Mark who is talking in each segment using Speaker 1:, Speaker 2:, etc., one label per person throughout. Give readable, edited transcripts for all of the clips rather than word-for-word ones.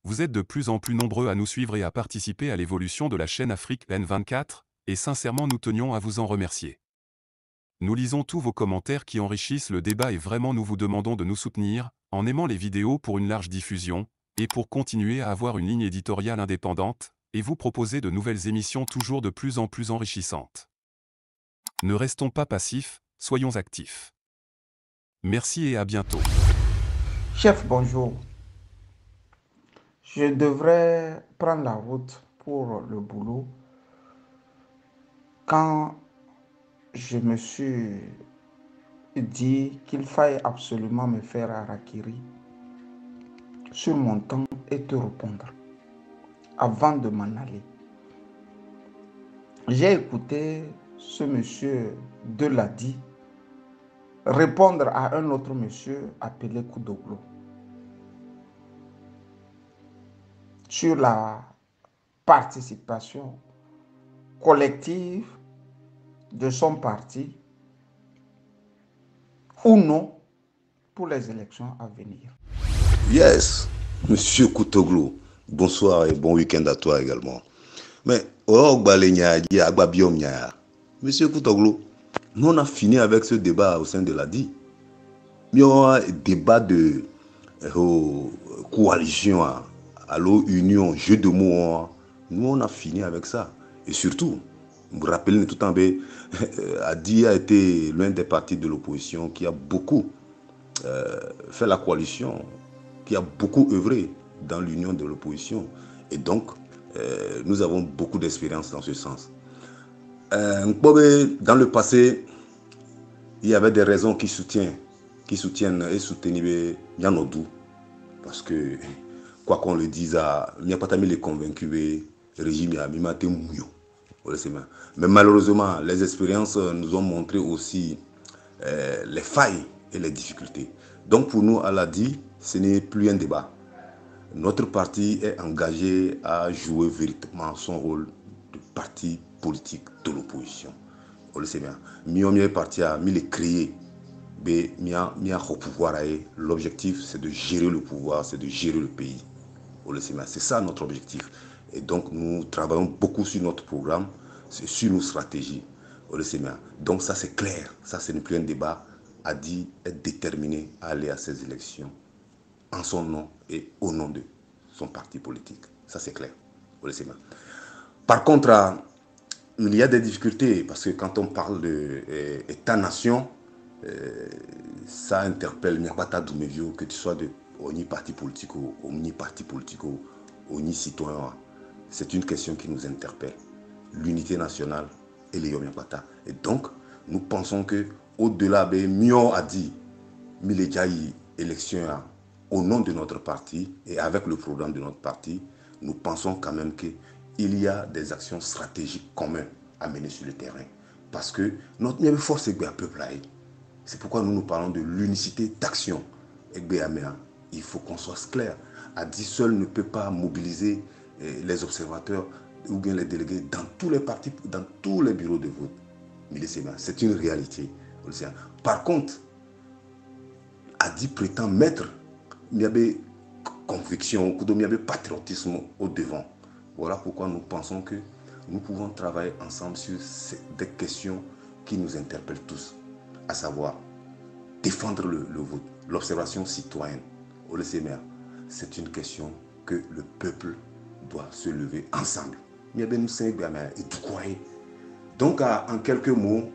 Speaker 1: Vous êtes de plus en plus nombreux à nous suivre et à participer à l'évolution de la chaîne Afrique N24, et sincèrement nous tenions à vous en remercier. Nous lisons tous vos commentaires qui enrichissent le débat et vraiment nous vous demandons de nous soutenir, en aimant les vidéos pour une large diffusion, et pour continuer à avoir une ligne éditoriale indépendante, et vous proposer de nouvelles émissions toujours de plus en plus enrichissantes. Ne restons pas passifs, soyons actifs. Merci et à bientôt.
Speaker 2: Chef, bonjour. Je devrais prendre la route pour le boulot quand je me suis dit qu'il fallait absolument me faire harakiri sur mon temps et te répondre avant de m'en aller. J'ai écouté ce monsieur Deladi répondre à un autre monsieur appelé Koudoglo sur la participation collective de son parti ou non pour les élections à venir.
Speaker 3: Yes, Monsieur Koutoglo, bonsoir et bon week-end à toi également. Mais, Monsieur Koutoglo, nous on a fini avec ce débat au sein de l'ADI. Il y aura un débat de coalition, allo union, jeu de mots. Nous on a fini avec ça. Et surtout, vous vous rappelez tout en bé, ADI a été l'un des partis de l'opposition qui a beaucoup fait la coalition, qui a beaucoup œuvré dans l'union de l'opposition. Et donc, nous avons beaucoup d'expérience dans ce sens. Dans le passé, il y avait des raisons qui soutiennent et soutenaient Yanodou. Parce que, quoi qu'on le dise, il n'y a pas les convaincus, le régime a mis mouillot. Mais malheureusement, les expériences nous ont montré aussi les failles et les difficultés. Donc pour nous, à l'ADI, ce n'est plus un débat. Notre parti est engagé à jouer véritablement son rôle de parti politique de l'opposition. On le sait bien. Mieux parti à le créer, l'objectif c'est de gérer le pouvoir, c'est de gérer le pays. On le sait bien. C'est ça notre objectif. Et donc nous travaillons beaucoup sur notre programme, sur nos stratégies. On le sait bien. Donc ça c'est clair, ça ce n'est plus un débat. ADI est déterminé à aller à ces élections en son nom et au nom de son parti politique. Ça c'est clair. On le sait bien. Par contre, il y a des difficultés parce que quand on parle d'État-nation, ça interpelle Miapata Doumevio, que tu sois de Oni parti politique ou Oni parti politique ou Oni citoyen. C'est une question qui nous interpelle. L'unité nationale et les Yomiapata. Et donc, nous pensons que au-delà de Mio a dit Milejaï élection au nom de notre parti et avec le programme de notre parti, nous pensons quand même qu'il y a des actions stratégiques communes à mener sur le terrain. Parce que notre force est un peuple. C'est pourquoi nous parlons de l'unicité d'action. Il faut qu'on soit clair. ADI seul ne peut pas mobiliser les observateurs ou bien les délégués dans tous les partis, dans tous les bureaux de vote. C'est une réalité. Par contre, ADI prétend mettre conviction, patriotisme au devant. Voilà pourquoi nous pensons que nous pouvons travailler ensemble sur des questions qui nous interpellent tous, à savoir défendre le vote, l'observation citoyenne. C'est une question que le peuple doit se lever ensemble. Donc, en quelques mots,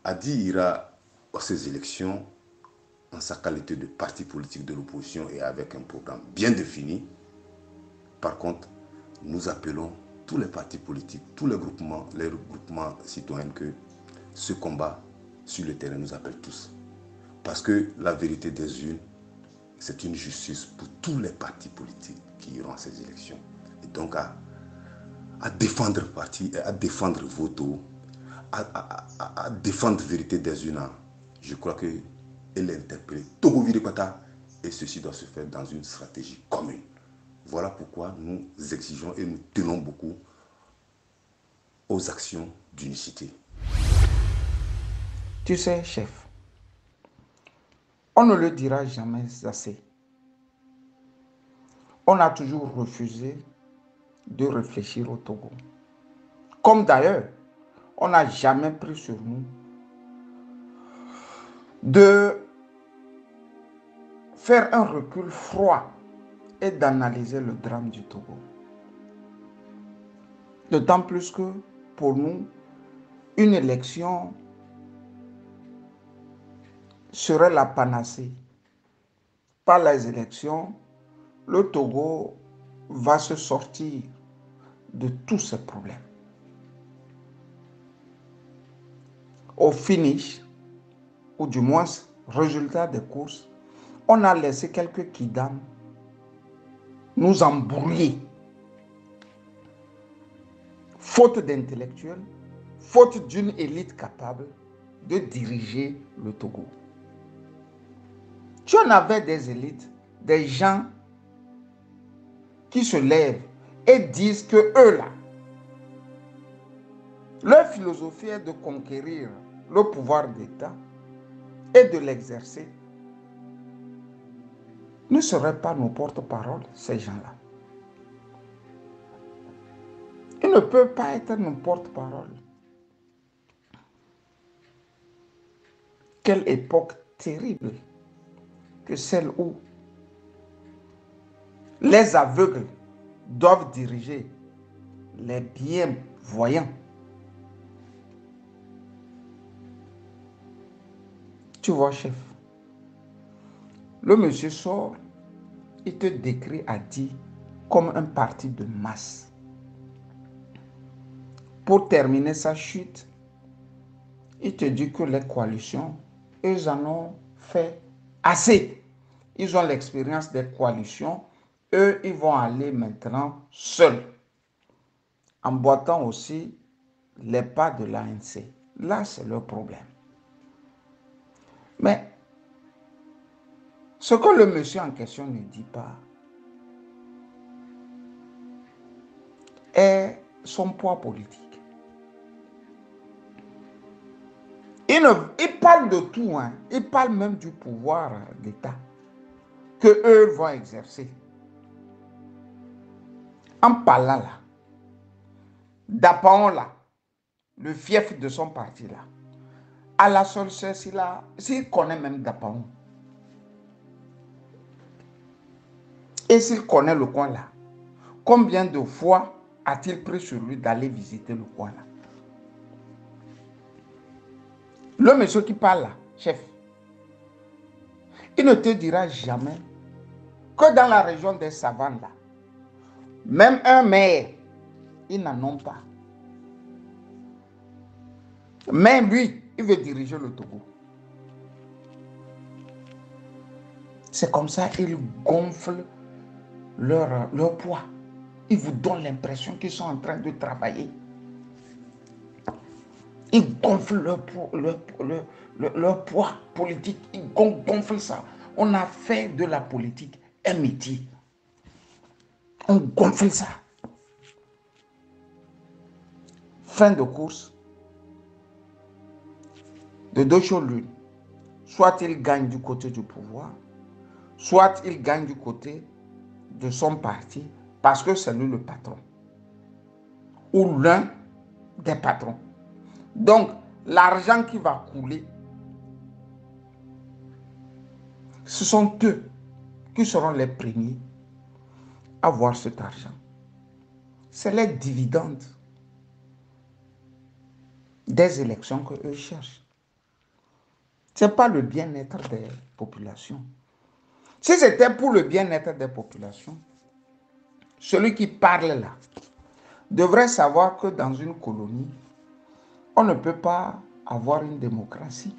Speaker 3: ADI ira à ces élections en sa qualité de parti politique de l'opposition et avec un programme bien défini. Par contre, nous appelons tous les partis politiques, tous les groupements citoyens que ce combat sur le terrain nous appelle tous. Parce que la vérité des urnes, c'est une justice pour tous les partis politiques qui iront à ces élections. Et donc à défendre le parti, à défendre voto, à défendre la vérité des urnes, je crois que elle est interpellée. Et ceci doit se faire dans une stratégie commune. Voilà pourquoi nous exigeons et nous tenons beaucoup aux actions d'unicité.
Speaker 2: Tu sais, chef, on ne le dira jamais assez. on a toujours refusé de réfléchir au Togo. Comme d'ailleurs, on n'a jamais pris sur nous de faire un recul froid et d'analyser le drame du Togo. D'autant plus que, pour nous, une élection serait la panacée. Par les élections, le Togo va se sortir de tous ses problèmes. Au finish, ou du moins, résultat des courses, on a laissé quelques kidams nous embrouiller. Faute d'intellectuels, faute d'une élite capable de diriger le Togo. Tu en avais des élites, des gens qui se lèvent et disent que eux là, leur philosophie est de conquérir le pouvoir d'État et de l'exercer. Ne seraient pas nos porte-parole, ces gens-là. Ils ne peuvent pas être nos porte-parole. Quelle époque terrible que celle où les aveugles doivent diriger les bien-voyants. Tu vois, chef, le monsieur sort, il te décrit à dire comme un parti de masse. Pour terminer sa chute, il te dit que les coalitions, ils en ont fait assez. Ils ont l'expérience des coalitions. Eux, ils vont aller maintenant seuls, en boitant aussi les pas de l'ANC. Là, c'est leur problème. Mais ce que le monsieur en question ne dit pas est son poids politique. Il parle de tout, hein. Il parle même du pouvoir d'État que eux vont exercer. En parlant là, Dapaon là, le fief de son parti là, à la seule chose, s'il connaît même Dapaon, et s'il connaît le coin là, combien de fois a-t-il pris sur lui d'aller visiter le coin là? Le monsieur qui parle là, chef, il ne te dira jamais que dans la région des savanes là, même un maire, ils n'en ont pas. Mais lui, il veut diriger le Togo. C'est comme ça qu'ils gonflent leur poids. Ils vous donnent l'impression qu'ils sont en train de travailler. Ils gonflent leur poids politique. Ils gonflent ça. On a fait de la politique un métier. On gonfle ça. Fin de course. De deux choses l'une. Soit il gagne du côté du pouvoir, soit il gagne du côté de son parti parce que c'est lui le patron. Ou l'un des patrons. Donc, l'argent qui va couler, ce sont eux qui seront les premiers à voir cet argent. C'est les dividendes des élections que eux cherchent. Ce n'est pas le bien-être des populations. Si c'était pour le bien-être des populations, celui qui parle là devrait savoir que dans une colonie, on ne peut pas avoir une démocratie.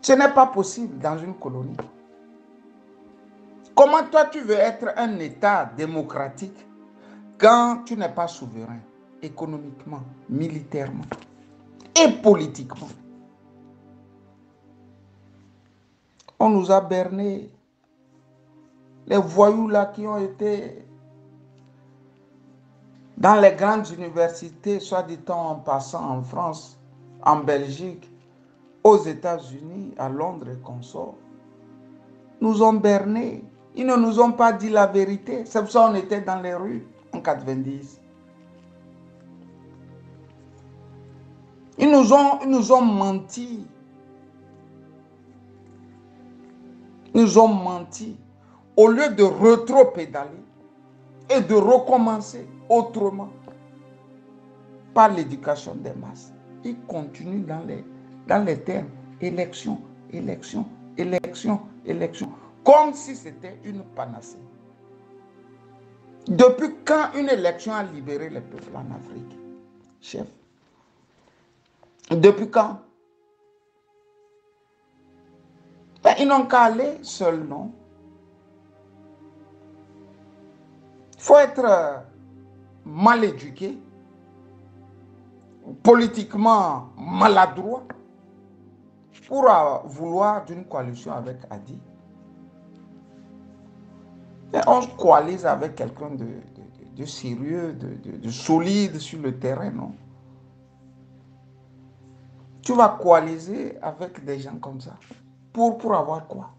Speaker 2: Ce n'est pas possible dans une colonie. Comment toi tu veux être un État démocratique quand tu n'es pas souverain économiquement, militairement et politiquement? On nous a berné. Les voyous là qui ont été dans les grandes universités, soit dit-on en passant en France, en Belgique, aux États-Unis, à Londres et consorts, nous ont bernés Ils ne nous ont pas dit la vérité. C'est pour ça qu'on était dans les rues en 90. Ils nous ont menti. Ils nous ont menti. Au lieu de rétro-pédaler et de recommencer autrement par l'éducation des masses, ils continuent dans les termes élection, élection, élection, élection, comme si c'était une panacée. Depuis quand une élection a libéré les peuples en Afrique, chef? Depuis quand? Ben, ils n'ont qu'à aller seuls, non? Il faut être mal éduqué, politiquement maladroit, pour vouloir d'une coalition avec Adi. Et on se coalise avec quelqu'un de sérieux, de solide sur le terrain, non? Tu vas coaliser avec des gens comme ça. Pour avoir quoi?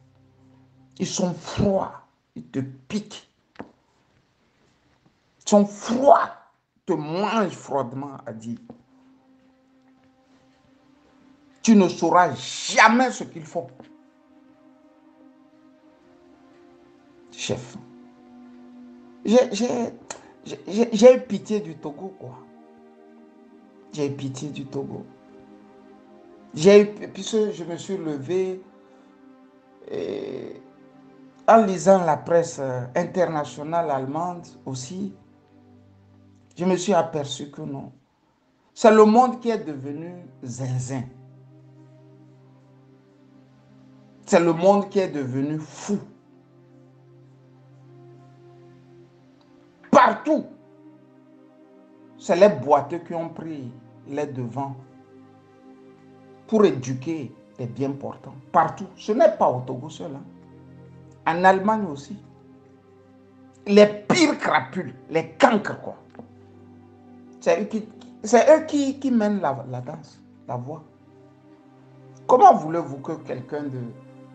Speaker 2: Ils sont froids, ils te piquent. Ils sont froids, ils te mangent froidement, Adi. Tu ne sauras jamais ce qu'ils font. Chef, j'ai eu pitié du Togo, quoi. J'ai eu pitié du Togo. Puisque je me suis levé en lisant la presse internationale allemande aussi, je me suis aperçu que non. C'est le monde qui est devenu zinzin. C'est le monde qui est devenu fou. Partout, c'est les boiteux qui ont pris les devants pour éduquer les bien portants. Partout. Ce n'est pas au Togo seul. Hein. En Allemagne aussi. Les pires crapules, les cancres, quoi. C'est eux qui mènent la danse, la voix. Comment voulez-vous que quelqu'un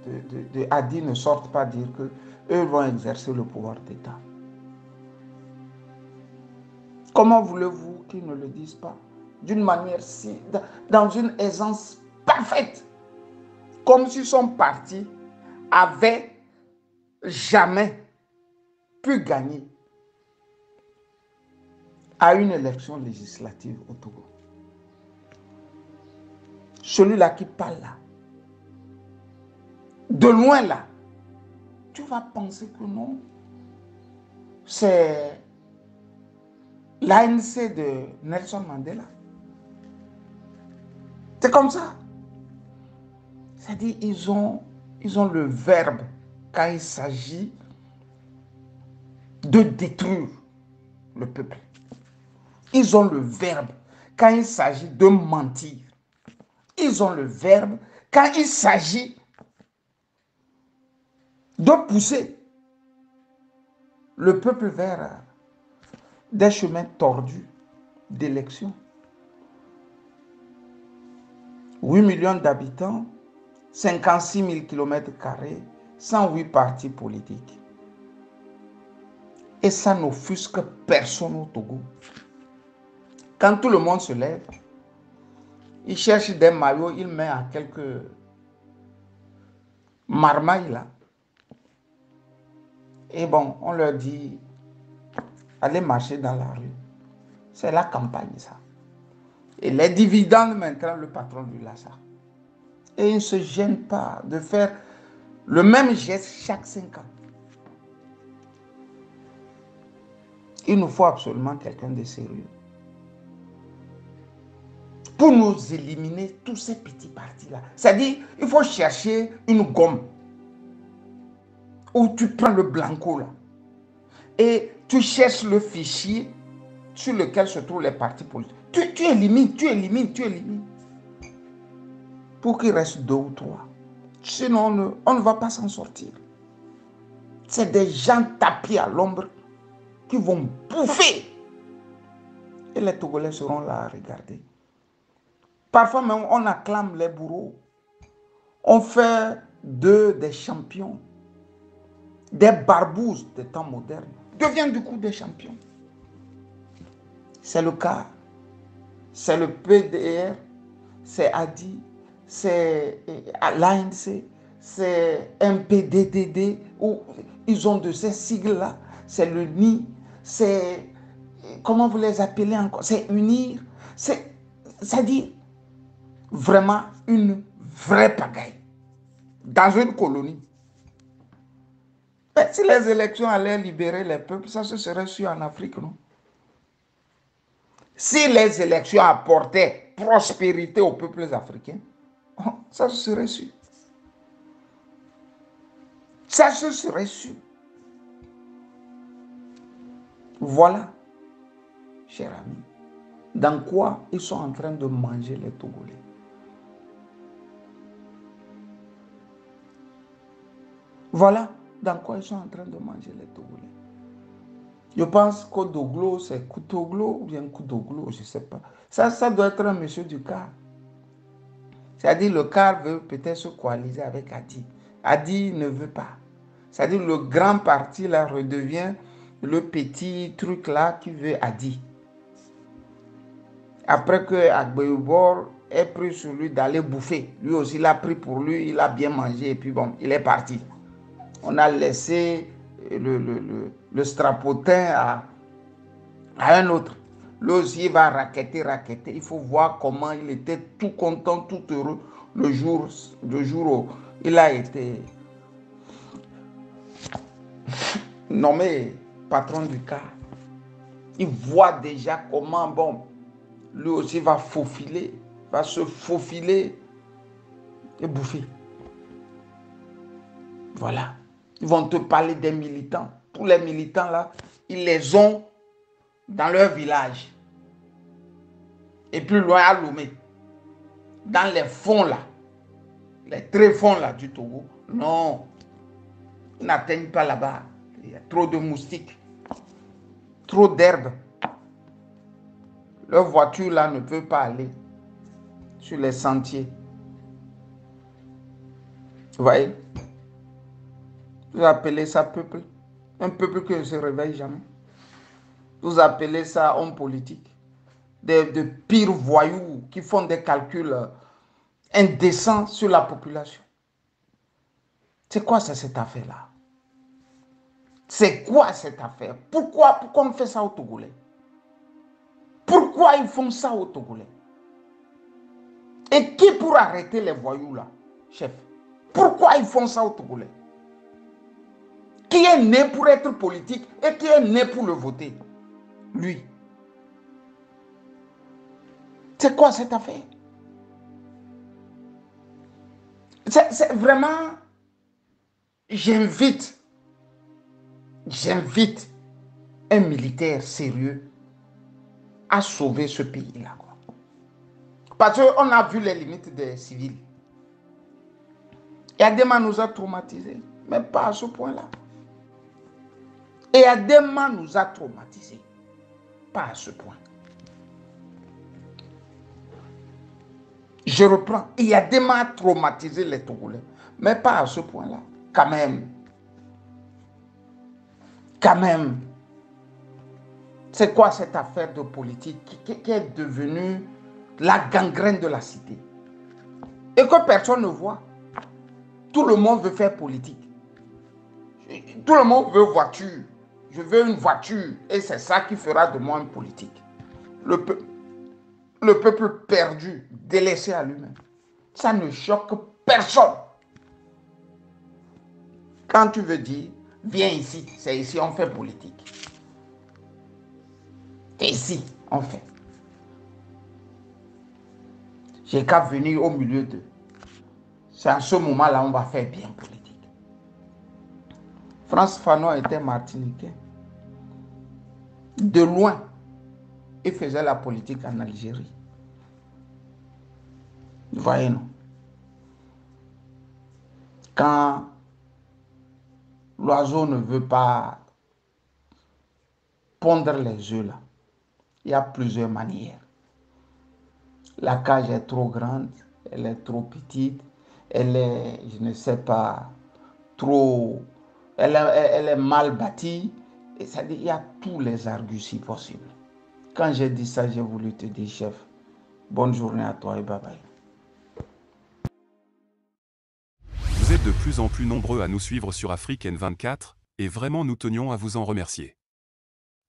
Speaker 2: de Adi ne sorte pas dire qu'eux vont exercer le pouvoir d'État? Comment voulez-vous qu'ils ne le disent pas? D'une manière si, dans une aisance parfaite. Comme si son parti avait jamais pu gagner à une élection législative au Togo. Celui-là qui parle là, de loin là, tu vas penser que non, c'est l'ANC de Nelson Mandela. C'est comme ça. C'est-à-dire ils ont le verbe quand il s'agit de détruire le peuple. Ils ont le verbe quand il s'agit de mentir. Ils ont le verbe quand il s'agit de pousser le peuple vers des chemins tordus d'élection. 8 millions d'habitants, 56 000 km², 108 partis politiques. Et ça n'offusque personne au Togo. Quand tout le monde se lève, il cherche des maillots, il met à quelques marmailles là. Et bon, on leur dit, allez marcher dans la rue. C'est la campagne, ça. Et les dividendes, maintenant, le patron lui lâche ça. Et il ne se gêne pas de faire le même geste chaque 5 ans. Il nous faut absolument quelqu'un de sérieux pour nous éliminer tous ces petits partis-là. C'est-à-dire, il faut chercher une gomme où tu prends le blanco là et tu cherches le fichier sur lequel se trouvent les partis politiques. Tu élimines. Pour qu'il reste 2 ou 3. Sinon, on ne va pas s'en sortir. C'est des gens tapis à l'ombre qui vont bouffer. Et les Togolais seront là à regarder. Parfois même, on acclame les bourreaux. On fait d'eux des champions. des barbouzes des temps modernes deviennent du coup des champions. C'est le CAR, c'est le PDR, c'est ADI, c'est l'ANC, c'est MPDDD, où ils ont de ces sigles-là, c'est le NI, c'est, comment vous les appelez encore, c'est UNIR, c'est-à-dire vraiment une vraie pagaille dans une colonie. Mais si les élections allaient libérer les peuples, ça se serait su en Afrique, non? Si les élections apportaient prospérité aux peuples africains, ça se serait su. Ça se serait su. Voilà, cher ami, dans quoi ils sont en train de manger les Togolais. Voilà dans quoi ils sont en train de manger les Togolais. Je pense qu'Odoglo, c'est Koutoglo ou bien Koudoglo, je ne sais pas. Ça doit être un monsieur du CAR. C'est-à-dire le CAR veut peut-être se coaliser avec Adi. Adi ne veut pas. C'est-à-dire le grand parti là redevient le petit truc là qui veut Adi. Après que Agbeubor ait pris sur lui d'aller bouffer, lui aussi il a pris pour lui, il a bien mangé et puis bon, il est parti. On a laissé le strapotin à un autre. Lui aussi il va raqueter. Il faut voir comment il était tout content, tout heureux le jour où il a été nommé patron du CAR. Il voit déjà comment, bon, lui aussi va se faufiler et bouffer. Voilà. Ils vont te parler des militants. Tous les militants là, ils les ont dans leur village. Et plus loin à Lomé. Dans les fonds là, les tréfonds là du Togo. Non, ils n'atteignent pas là-bas. Il y a trop de moustiques, trop d'herbes. Leur voiture là ne peut pas aller sur les sentiers. Vous voyez? Vous appelez ça peuple? Un peuple qui ne se réveille jamais. Vous appelez ça homme politique? De pires voyous qui font des calculs indécents sur la population. C'est quoi cette affaire-là? C'est quoi cette affaire? Pourquoi on fait ça aux Togolais? Pourquoi ils font ça aux Togolais? Et qui pour arrêter les voyous là, chef? Pourquoi ils font ça aux Togolais? Qui est né pour être politique et qui est né pour le voter? Lui. C'est quoi cette affaire? C'est vraiment... J'invite un militaire sérieux à sauver ce pays-là. Parce qu'on a vu les limites des civils. Yadema nous a traumatisés, mais pas à ce point-là. Et Yadema nous a traumatisés, pas à ce point. Je reprends. Yadema a traumatisé les Togolais, mais pas à ce point-là. Quand même. Quand même. C'est quoi cette affaire de politique qui est devenue la gangrène de la cité? Et que personne ne voit. Tout le monde veut faire politique. Tout le monde veut voiture. Je veux une voiture. Et c'est ça qui fera de moi un politique. Le peuple perdu, délaissé à lui-même. Ça ne choque personne. Quand tu veux dire, viens ici, c'est ici on fait politique. C'est ici on fait. J'ai qu'à venir au milieu d'eux. C'est en ce moment-là on va faire bien politique. Frantz Fanon était martiniquais. De loin, il faisait la politique en Algérie. Vous voyez, non? Quand l'oiseau ne veut pas pondre les œufs là, il y a plusieurs manières. La cage est trop grande, elle est trop petite, elle est, je ne sais pas, trop elle est mal bâtie. Et ça dit, il y a tous les arguties possibles. Quand j'ai dit ça, j'ai voulu te dire, chef, bonne journée à toi et bye bye.
Speaker 1: Vous êtes de plus en plus nombreux à nous suivre sur Afrique N24, et vraiment nous tenions à vous en remercier.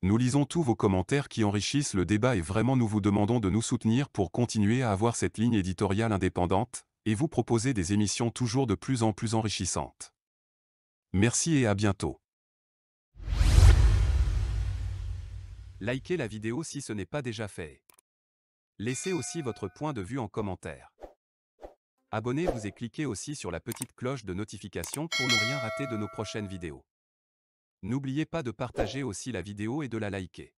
Speaker 1: Nous lisons tous vos commentaires qui enrichissent le débat et vraiment nous vous demandons de nous soutenir pour continuer à avoir cette ligne éditoriale indépendante, et vous proposer des émissions toujours de plus en plus enrichissantes. Merci et à bientôt. Likez la vidéo si ce n'est pas déjà fait. Laissez aussi votre point de vue en commentaire. Abonnez-vous et cliquez aussi sur la petite cloche de notification pour ne rien rater de nos prochaines vidéos. N'oubliez pas de partager aussi la vidéo et de la liker.